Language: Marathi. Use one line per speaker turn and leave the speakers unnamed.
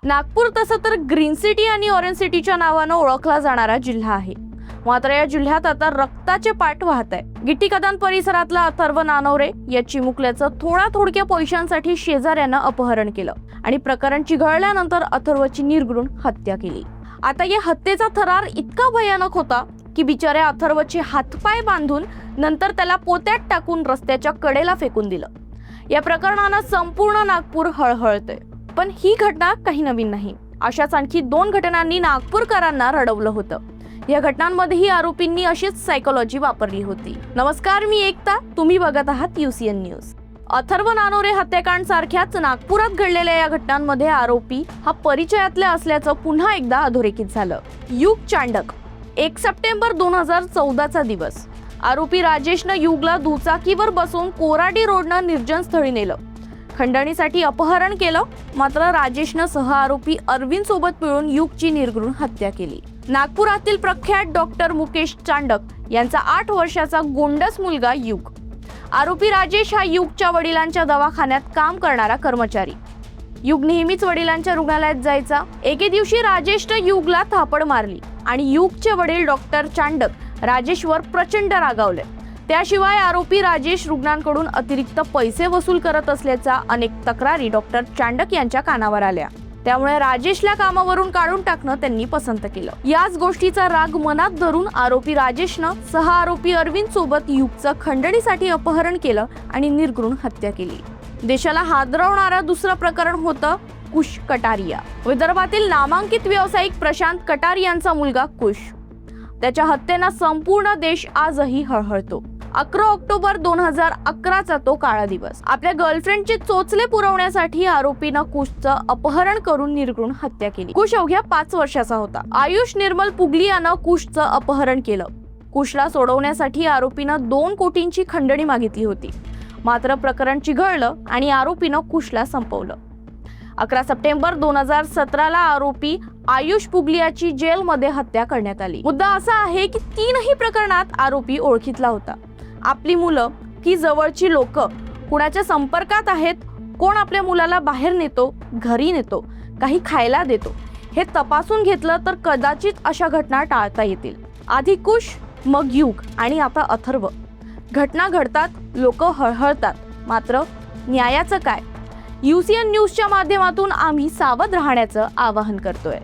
नागपूर तसं तर ग्रीन सिटी आणि ऑरेंज सिटीच्या नावानं ओळखला जाणारा जिल्हा आहे. मात्र या जिल्ह्यात आता रक्ताचे पाठ वाहत आहे. गिट्टी कदान परिसरातला अथर्व नानवरे या चिमुकल्याचं थोड्या पैशांसाठी शेजाऱ्यानं अपहरण केलं आणि प्रकरण चिघळल्यानंतर अथर्वची निर्घृण हत्या केली. आता या हत्येचा थरार इतका भयानक होता की बिचाऱ्या अथर्वचे हातपाय बांधून नंतर त्याला पोत्यात टाकून रस्त्याच्या कडेला फेकून दिलं. या प्रकरणानं संपूर्ण नागपूर हळहळतंय. पण ही घटना काही नवीन नाही. अशाच आणखी 2 घटनांनी नागपूरकरांना रडवलं होतं. या घटनांमध्येही आरोपींनी अशीच सायकोलॉजी वापरली होती. नमस्कार, मी एकता, तुम्ही बघत आहात UCN न्यूज. अथर्व नानवरे हत्याकांड सारख्याच नागपुरात घडलेल्या या घटनांमध्ये आरोपी हा परिचयातला असल्याचं पुन्हा एकदा अधोरेखित झालं. युग चांडक. 1 सप्टेंबर 2014चा दिवस. आरोपी राजेशनं युगला दुचाकीवर बसवून कोराडी रोडनं निर्जन स्थळी नेलं. खंडणीसाठी अपहरण केलं. मात्र राजेशनं सह आरोपी अरविंद सोबत मिळून युगची निर्घृण हत्या केली. नागपुरातील प्रख्यात डॉक्टर मुकेश चांडक यांचा 8 वर्षाचा गोंडस मुलगा युग. आरोपी राजेश हा युगच्या वडिलांच्या दवाखान्यात काम करणारा कर्मचारी. युग नेहमीच वडिलांच्या रुग्णालयात जायचा. एके दिवशी राजेशनं युगला थापड मारली आणि युगचे वडील डॉक्टर चांडक राजेशवर प्रचंड रागावले. त्याशिवाय आरोपी राजेश रुग्णांकडून अतिरिक्त पैसे वसूल करत असल्याच्या अनेक तक्रारी डॉक्टर चांडक यांच्या कानावर आल्या. त्यामुळे राजेशला कामावरून काढून टाकणं त्यांनी पसंत केलं. याच गोष्टीचा राग मनात धरून आरोपी राजेशनं सह आरोपी अरविंद सोबत युगचं खंडणीसाठी अपहरण केलं आणि निर्घृण हत्या केली. देशाला हादरवणारं दुसरं प्रकरण होतं कुश कटारिया. विदर्भातील नामांकित व्यावसायिक प्रशांत कटारियांचा मुलगा कुश. त्याच्या हत्येनं संपूर्ण देश आजही हळहळतो. 11 ऑक्टोबर 2011चा तो काळा दिवस. आपल्या गर्लफ्रेंडचे चोचले पुरवण्यासाठी आरोपीनं कुशचं अपहरण करून निर्घृण हत्या केली. कुश अवघ्या 5 वर्षाचा होता. आयुष निर्मल पुगलियानं कुशचं अपहरण केलं. कुशला सोडवण्यासाठी आरोपीनं 2 कोटींची खंडणी मागितली होती. मात्र प्रकरण चिघळलं आणि आरोपीनं कुशला संपवलं. 11 सप्टेंबर 2017ला आरोपी आयुष पुगलियाची जेलमध्ये हत्या करण्यात आली. मुद्दा असा आहे की 3ही प्रकरणात आरोपी ओळखीतला होता. आपली मुलं की जवळची लोक कुणाच्या संपर्कात आहेत, कोण आपल्या मुलाला बाहेर नेतो, घरी नेतो, काही खायला देतो, हे तपासून घेतलं तर कदाचित अशा घटना टाळता येतील. आधी कुश, मग युग आणि आता अथर्व. घटना घडतात, लोक हळहळतात. मात्र न्यायाचं काय? UCN न्यूजच्या माध्यमातून आम्ही सावध राहण्याचं आवाहन करतोय.